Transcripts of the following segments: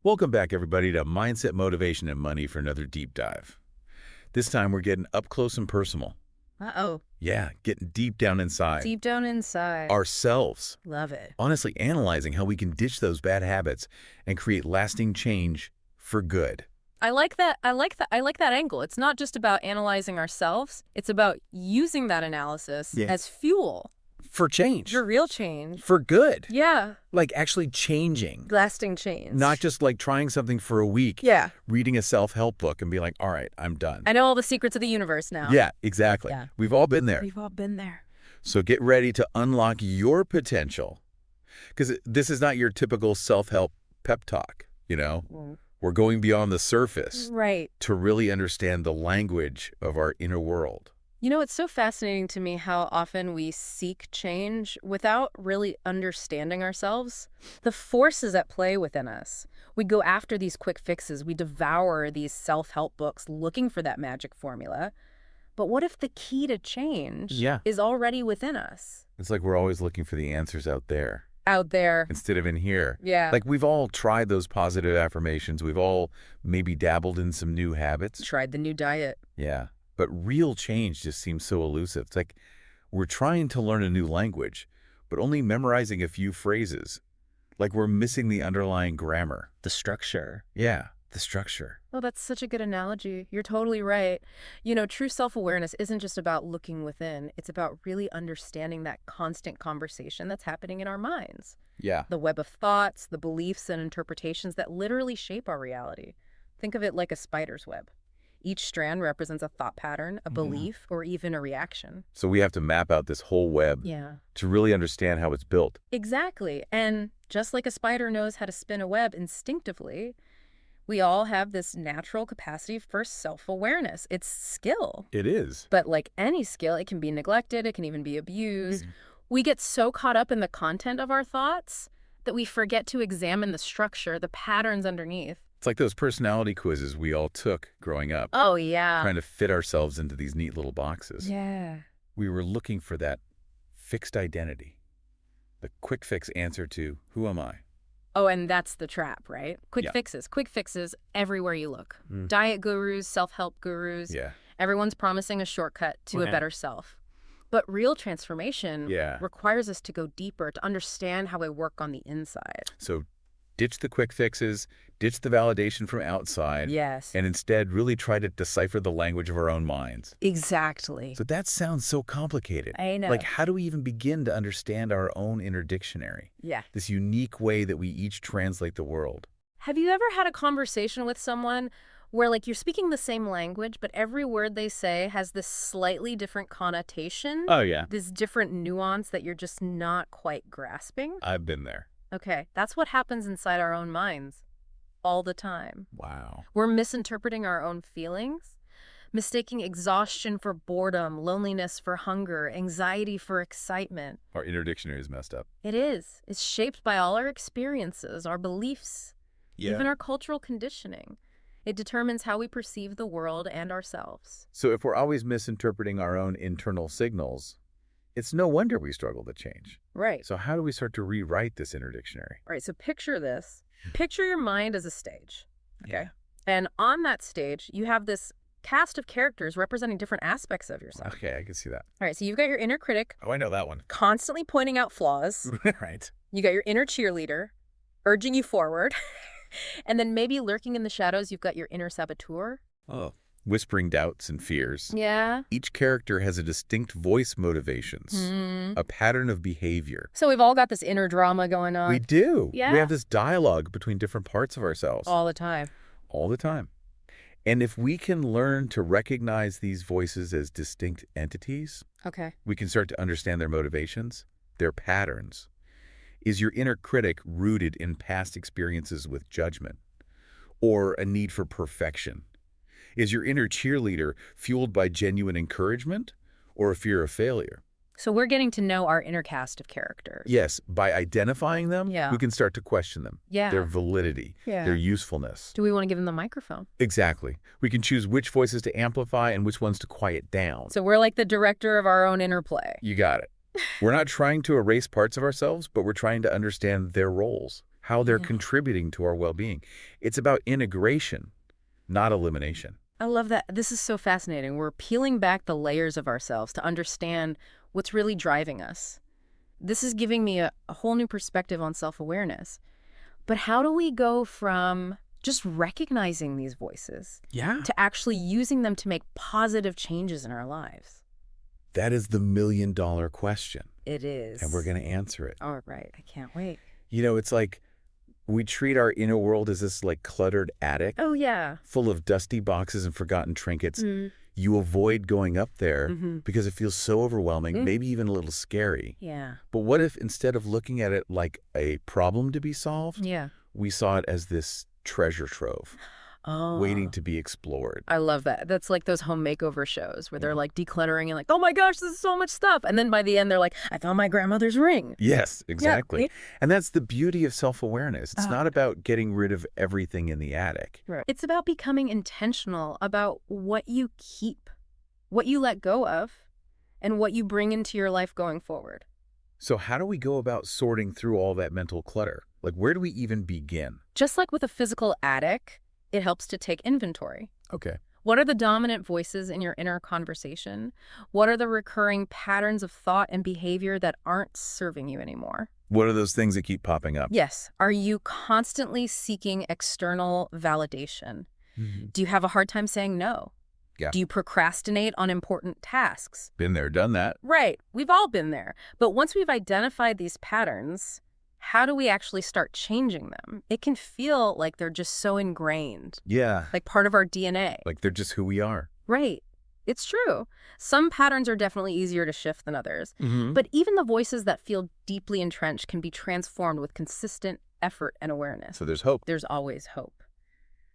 Welcome back, everybody, to Mindset, Motivation, and Money for another deep dive. This time, we're getting up close and personal. Uh-oh. Yeah, getting deep down inside. Deep down inside. Ourselves. Love it. Honestly analyzing how we can ditch those bad habits and create lasting change for good. I like that. I like that angle. It's not just about analyzing ourselves. It's about using that analysis as fuel. For change. For real change. For good. Yeah. Like actually changing. Lasting change. Not just like trying something for a week. Yeah. Reading a self-help book and be like, all right, I'm done. I know all the secrets of the universe now. Yeah, exactly. Yeah. We've all been there. We've all been there. So get ready to unlock your potential. Because this is not your typical self-help pep talk, you know? We're going beyond the surface. Right. To really understand the language of our inner world. You know, it's so fascinating to me how often we seek change without really understanding ourselves. The forces at play within us. We go after these quick fixes. We devour these self-help books looking for that magic formula. But what if the key to change is already within us? It's like we're always looking for the answers out there. Out there. Instead of in here. Yeah. Like we've all tried those positive affirmations. We've all maybe dabbled in some new habits. Tried the new diet. Yeah. But real change just seems so elusive. It's like we're trying to learn a new language, but only memorizing a few phrases. Like we're missing the underlying grammar. The structure. Yeah, the structure. Oh, that's such a good analogy. You're totally right. You know, true self-awareness isn't just about looking within. It's about really understanding that constant conversation that's happening in our minds. Yeah. The web of thoughts, the beliefs and interpretations that literally shape our reality. Think of it like a spider's web. Each strand represents a thought pattern, a belief, or even a reaction. So we have to map out this whole web to really understand how it's built. Exactly. And just like a spider knows how to spin a web instinctively, we all have this natural capacity for self-awareness. It's skill. It is. But like any skill, it can be neglected. It can even be abused. We get so caught up in the content of our thoughts that we forget to examine the structure, the patterns underneath. It's like those personality quizzes we all took growing up. Oh, yeah. Trying to fit ourselves into these neat little boxes. Yeah. We were looking for that fixed identity. The quick fix answer to, who am I? Oh, and that's the trap, right? Quick fixes everywhere you look. Diet gurus, self-help gurus. Yeah. Everyone's promising a shortcut to a better self. But real transformation requires us to go deeper, to understand how we work on the inside. So ditch the quick fixes, ditch the validation from outside. Yes. And instead really try to decipher the language of our own minds. Exactly. So that sounds so complicated. I know. Like, how do we even begin to understand our own inner dictionary? Yeah. This unique way that we each translate the world. Have you ever had a conversation with someone where, like, you're speaking the same language, but every word they say has this slightly different connotation? Oh, yeah. This different nuance that you're just not quite grasping? I've been there. Okay, that's what happens inside our own minds all the time. Wow. We're misinterpreting our own feelings, mistaking exhaustion for boredom, loneliness for hunger, anxiety for excitement. Our inner dictionary is messed up. It is. It's shaped by all our experiences, our beliefs, even our cultural conditioning. It determines how we perceive the world and ourselves. So if we're always misinterpreting our own internal signals, it's no wonder we struggle to change. Right. So how do we start to rewrite this inner dictionary? All right, so picture this. Picture your mind as a stage. Okay. Yeah. And on that stage, you have this cast of characters representing different aspects of yourself. Okay, I can see that. All right, so you've got your inner critic Oh, I know that one. constantly pointing out flaws. Right. You got your inner cheerleader urging you forward. And then maybe lurking in the shadows, you've got your inner saboteur. Oh. Whispering doubts and fears. Yeah. Each character has a distinct voice motivations, a pattern of behavior. So we've all got this inner drama going on. We do. Yeah. We have this dialogue between different parts of ourselves. All the time. All the time. And if we can learn to recognize these voices as distinct entities, Okay. we can start to understand their motivations, their patterns. Is your inner critic rooted in past experiences with judgment or a need for perfection? Is your inner cheerleader fueled by genuine encouragement or a fear of failure? So we're getting to know our inner cast of characters. Yes, by identifying them, we can start to question them, their validity, their usefulness. Do we want to give them the microphone? Exactly. We can choose which voices to amplify and which ones to quiet down. So we're like the director of our own inner play. You got it. We're not trying to erase parts of ourselves, but we're trying to understand their roles, how they're Yeah. contributing to our well-being. It's about integration, not elimination. I love that. This is so fascinating. We're peeling back the layers of ourselves to understand what's really driving us. This is giving me a whole new perspective on self-awareness. But how do we go from just recognizing these voices Yeah. to actually using them to make positive changes in our lives? That is the million-dollar question, It is. and we're going to answer it. All right. I can't wait. It's like we treat our inner world as this like cluttered attic Oh, yeah. full of dusty boxes and forgotten trinkets. Mm. You avoid going up there Mm-hmm. because it feels so overwhelming, Mm. maybe even a little scary. Yeah. But what if instead of looking at it like a problem to be solved, Yeah. we saw it as this treasure trove waiting Oh. to be explored? I love that. That's like those home makeover shows where they're Yeah. like decluttering and like, oh my gosh, this is so much stuff. And then by the end, they're like, I found my grandmother's ring. Yes, exactly. Yeah. And that's the beauty of self-awareness. It's Ah. not about getting rid of everything in the attic. Right. It's about becoming intentional about what you keep, what you let go of, and what you bring into your life going forward. So how do we go about sorting through all that mental clutter? Like, where do we even begin? Just like with a physical attic, it helps to take inventory. Okay. What are the dominant voices in your inner conversation? What are the recurring patterns of thought and behavior that aren't serving you anymore? What are those things that keep popping up? Yes. Are you constantly seeking external validation? Mhm. Do you have a hard time saying no? Yeah. Do you procrastinate on important tasks? Been there, done that. Right. We've all been there. But once we've identified these patterns, how do we actually start changing them? It can feel like they're just so ingrained, Yeah. like part of our DNA. Like they're just who we are. Right. It's true. Some patterns are definitely easier to shift than others. Mm-hmm. But even the voices that feel deeply entrenched can be transformed with consistent effort and awareness. So there's hope. There's always hope.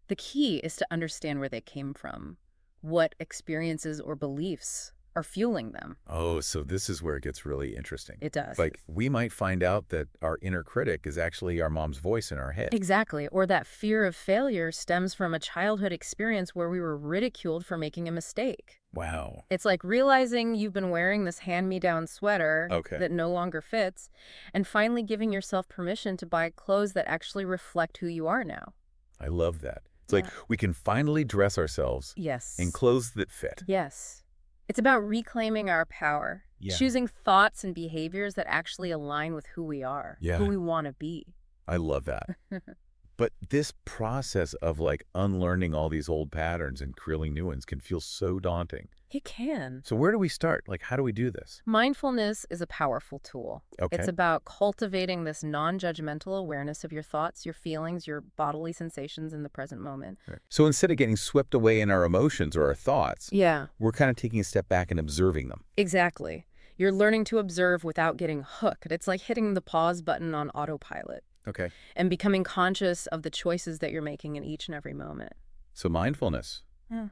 The key is to understand where they came from, what experiences or beliefs are fueling them. Oh, so this is where it gets really interesting. It does. Like, we might find out that our inner critic is actually our mom's voice in our head. Exactly. Or that fear of failure stems from a childhood experience where we were ridiculed for making a mistake. Wow. It's like realizing you've been wearing this hand-me-down sweater Okay. that no longer fits, and finally giving yourself permission to buy clothes that actually reflect who you are now. I love that. It's like we can finally dress ourselves Yes. in clothes that fit. Yes. It's about reclaiming our power, Yeah. choosing thoughts and behaviors that actually align with who we are, Yeah. who we want to be. I love that. But this process of like unlearning all these old patterns and creating new ones can feel so daunting. It can. So where do we start? Like, how do we do this? Mindfulness is a powerful tool. Okay. It's about cultivating this non-judgmental awareness of your thoughts, your feelings, your bodily sensations in the present moment. Right. So instead of getting swept away in our emotions or our thoughts, Yeah, we're kind of taking a step back and observing them. exactly. You're learning to observe without getting hooked. It's like hitting the pause button on autopilot Okay. and becoming conscious of the choices that you're making in each and every moment. So mindfulness. Yeah.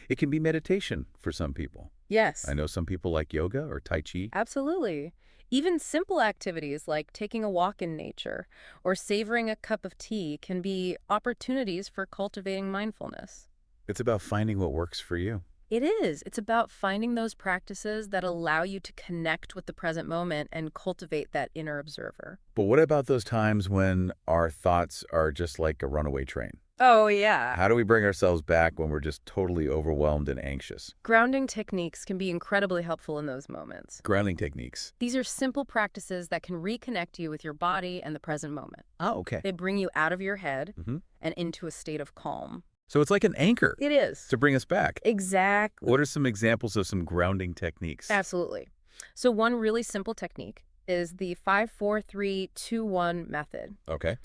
It can be meditation for some people. Yes. I know some people like yoga or Tai Chi. Absolutely. Even simple activities like taking a walk in nature or savoring a cup of tea can be opportunities for cultivating mindfulness. It's about finding what works for you. It is. It's about finding those practices that allow you to connect with the present moment and cultivate that inner observer. But what about those times when our thoughts are just like a runaway train? Oh, yeah. How do we bring ourselves back when we're just totally overwhelmed and anxious? Grounding techniques can be incredibly helpful in those moments. Grounding techniques. These are simple practices that can reconnect you with your body and the present moment. Oh, okay. They bring you out of your head Mm-hmm. and into a state of calm. So it's like an anchor It is. to bring us back. Exactly. What are some examples of some grounding techniques? Absolutely. So one really simple technique is the 5-4-3-2-1 method. Okay.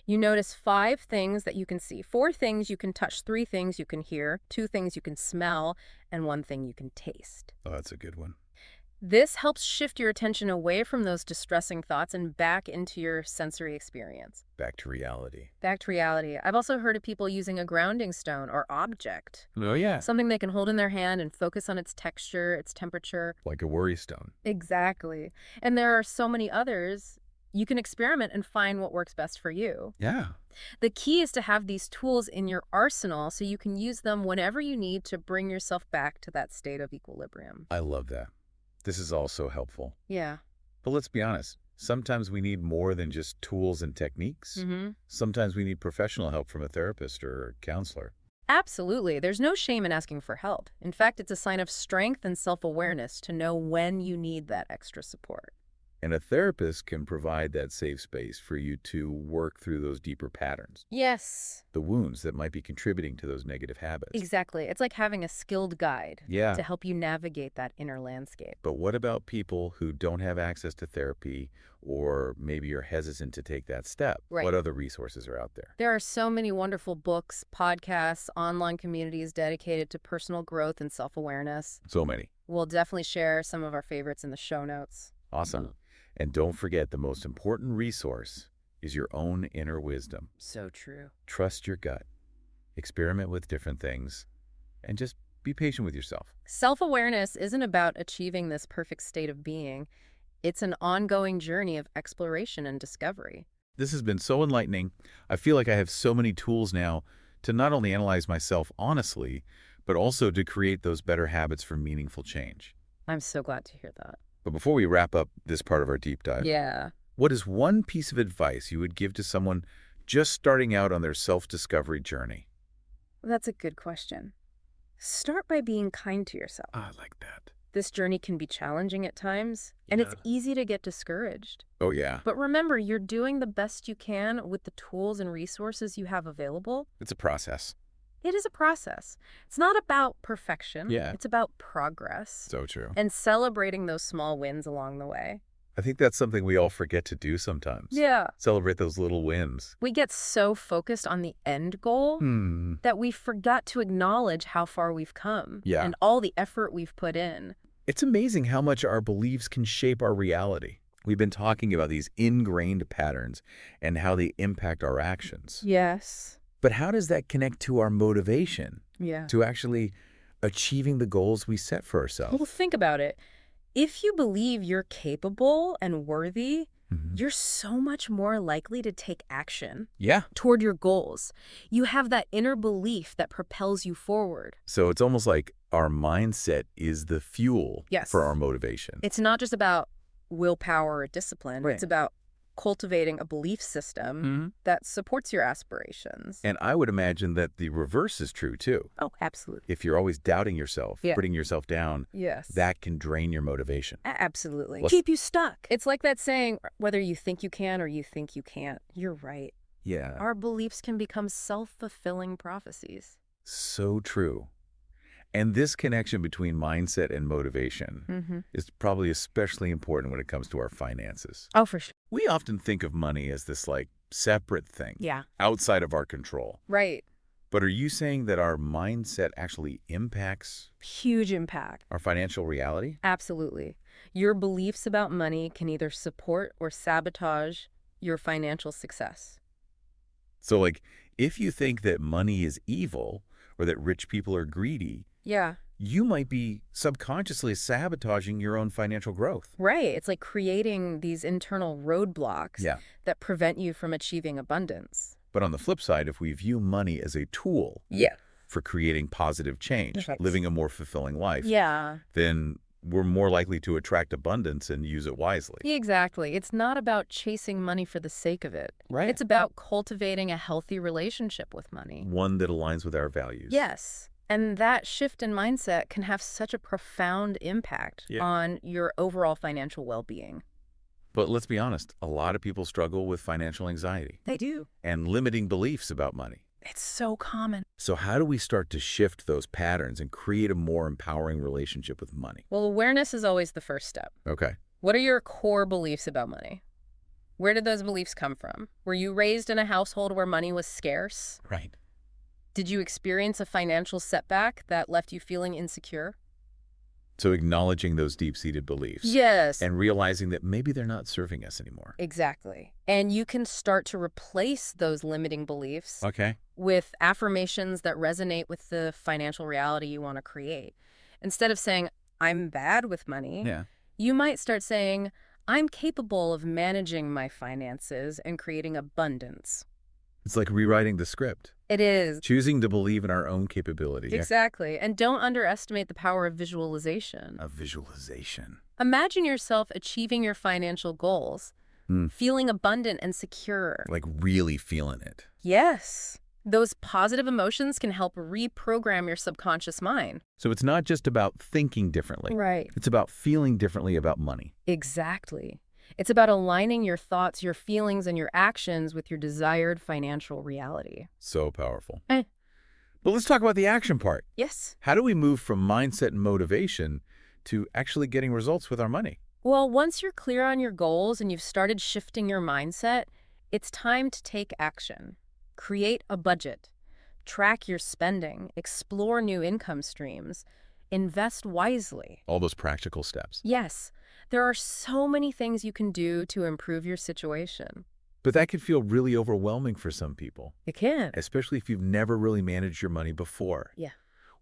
You notice 5 things that you can see, 4 things you can touch, 3 things you can hear, 2 things you can smell, and 1 thing you can taste. Oh, that's a good one. This helps shift your attention away from those distressing thoughts and back into your sensory experience. Back to reality. Back to reality. I've also heard of people using a grounding stone or object, Oh, yeah. something they can hold in their hand and focus on its texture, its temperature. Like a worry stone. Exactly. And there are so many others. You can experiment and find what works best for you. Yeah. The key is to have these tools in your arsenal so you can use them whenever you need to bring yourself back to that state of equilibrium. I love that. This is all so helpful. Yeah. But let's be honest. Sometimes we need more than just tools and techniques. Mm-hmm. Sometimes we need professional help from a therapist or a counselor. Absolutely. There's no shame in asking for help. In fact, it's a sign of strength and self-awareness to know when you need that extra support. And a therapist can provide that safe space for you to work through those deeper patterns, Yes, the wounds that might be contributing to those negative habits. exactly. It's like having a skilled guide Yeah. to help you navigate that inner landscape. But what about people who don't have access to therapy or maybe are hesitant to take that step? Right. What other resources are out there? There are so many wonderful books, podcasts, online communities dedicated to personal growth and self-awareness. So many. We'll definitely share some of our favorites in the show notes. Awesome. And don't forget, the most important resource is your own inner wisdom. So true. Trust your gut. Experiment with different things. And just be patient with yourself. Self-awareness isn't about achieving this perfect state of being. It's an ongoing journey of exploration and discovery. This has been so enlightening. I feel like I have so many tools now to not only analyze myself honestly, but also to create those better habits for meaningful change. I'm so glad to hear that. But before we wrap up this part of our deep dive, Yeah. what is one piece of advice you would give to someone just starting out on their self-discovery journey? That's a good question. Start by being kind to yourself. I like that. This journey can be challenging at times, and it's easy to get discouraged. Oh, yeah. But remember, you're doing the best you can with the tools and resources you have available. It's a process. It is a process. It's not about perfection. Yeah. It's about progress So true. and celebrating those small wins along the way. I think that's something we all forget to do sometimes. Yeah. Celebrate those little wins. We get so focused on the end goal that we forgot to acknowledge how far we've come Yeah. and all the effort we've put in. It's amazing how much our beliefs can shape our reality. We've been talking about these ingrained patterns and how they impact our actions. Yes. But how does that connect to our motivation Yeah. to actually achieving the goals we set for ourselves? Well, think about it. If you believe you're capable and worthy, Mhm. you're so much more likely to take action Yeah. toward your goals. You have that inner belief that propels you forward. So it's almost like our mindset is the fuel Yes. for our motivation. It's not just about willpower or discipline. Right. It's about cultivating a belief system that supports your aspirations. And I would imagine that the reverse is true too. Oh, absolutely. If you're always doubting yourself, Yeah. putting yourself down, Yes. that can drain your motivation. Absolutely. Let's- Keep you stuck. It's like that saying, whether you think you can or you think you can't. You're right. Yeah. Our beliefs can become self-fulfilling prophecies. So true. And this connection between mindset and motivation is probably especially important when it comes to our finances. Oh, for sure. We often think of money as this like separate thing Yeah. outside of our control. Right. But are you saying that our mindset actually impacts Huge impact. our financial reality? Absolutely. Your beliefs about money can either support or sabotage your financial success. So like if you think that money is evil or that rich people are greedy, Yeah. you might be subconsciously sabotaging your own financial growth. Right. It's like creating these internal roadblocks Yeah. that prevent you from achieving abundance. But on the flip side, if we view money as a tool Yeah. for creating positive change, Right. living a more fulfilling life, Yeah. then we're more likely to attract abundance and use it wisely. Exactly. It's not about chasing money for the sake of it. Right. It's about cultivating a healthy relationship with money. One that aligns with our values. Yes. And that shift in mindset can have such a profound impact Yeah. on your overall financial well-being. But let's be honest, a lot of people struggle with financial anxiety They do. and limiting beliefs about money. It's so common. So how do we start to shift those patterns and create a more empowering relationship with money? Well, awareness is always the first step. Okay. What are your core beliefs about money? Where did those beliefs come from? Were you raised in a household where money was scarce? Right. Did you experience a financial setback that left you feeling insecure? So acknowledging those deep-seated beliefs. Yes. And realizing that maybe they're not serving us anymore. Exactly. And you can start to replace those limiting beliefs Okay. with affirmations that resonate with the financial reality you want to create. Instead of saying, I'm bad with money, Yeah. you might start saying, I'm capable of managing my finances and creating abundance. It's like rewriting the script. It is. Choosing to believe in our own capability. Exactly. And don't underestimate the power of visualization. A visualization. Imagine yourself achieving your financial goals, Mm, feeling abundant and secure. like really feeling it. Yes. Those positive emotions can help reprogram your subconscious mind. So it's not just about thinking differently. Right. It's about feeling differently about money. Exactly. It's about aligning your thoughts, your feelings, and your actions with your desired financial reality. So powerful. Eh. But let's talk about the action part. Yes. How do we move from mindset and motivation to actually getting results with our money? Well, once you're clear on your goals and you've started shifting your mindset, it's time to take action. Create a budget. Track your spending. Explore new income streams. Invest wisely. All those practical steps. Yes, there are so many things you can do to improve your situation. But that can feel really overwhelming for some people, It can. especially if you've never really managed your money before. Yeah.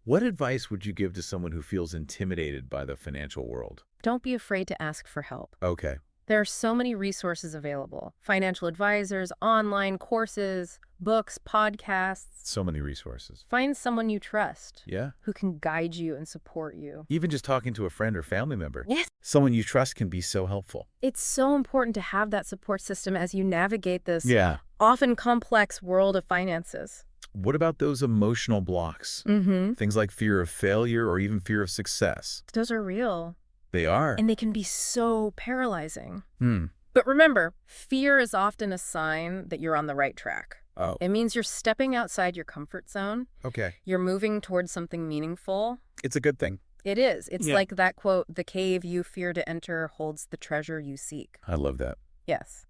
What advice would you give to someone who feels intimidated by the financial world? Don't be afraid to ask for help. Okay. There are so many resources available. Financial advisors, online courses, books, podcasts. So many resources. Find someone you trust Yeah. who can guide you and support you. Even just talking to a friend or family member. Yes. Someone you trust can be so helpful. It's so important to have that support system as you navigate this Yeah. often complex world of finances. What about those emotional blocks? Mm-hmm. Things like fear of failure or even fear of success. Those are real. They are. And they can be so paralyzing. Hmm. But remember, fear is often a sign that you're on the right track. Oh, It means you're stepping outside your comfort zone. okay. You're moving towards something meaningful. It's a good thing. It is. It's Yeah. like that quote, "The cave you fear to enter holds the treasure you seek." I love that. Yes.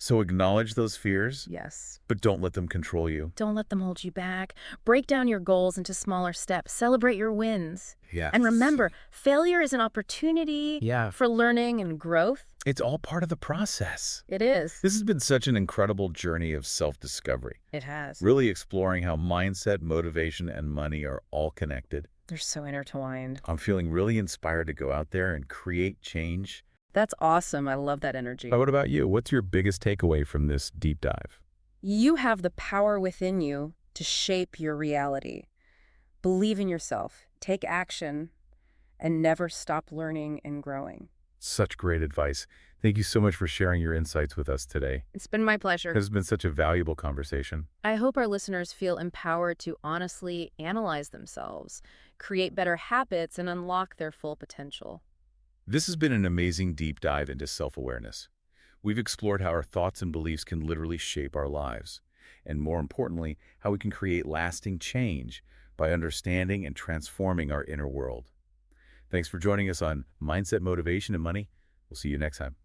So acknowledge those fears, Yes. but don't let them control you. Don't let them hold you back. Break down your goals into smaller steps. Celebrate your wins. Yeah. And remember, failure is an opportunity Yeah. for learning and growth. It's all part of the process. It is. This has been such an incredible journey of self-discovery, It has. really exploring how mindset, motivation, and money are all connected. They're so intertwined. I'm feeling really inspired to go out there and create change. That's awesome. I love that energy. But what about you? What's your biggest takeaway from this deep dive? You have the power within you to shape your reality. Believe in yourself, take action, and never stop learning and growing. Such great advice. Thank you so much for sharing your insights with us today. It's been my pleasure. This has been such a valuable conversation. I hope our listeners feel empowered to honestly analyze themselves, create better habits, and unlock their full potential. This has been an amazing deep dive into self-awareness. We've explored how our thoughts and beliefs can literally shape our lives, and more importantly, how we can create lasting change by understanding and transforming our inner world. Thanks for joining us on Mindset, Motivation, and Money. We'll see you next time.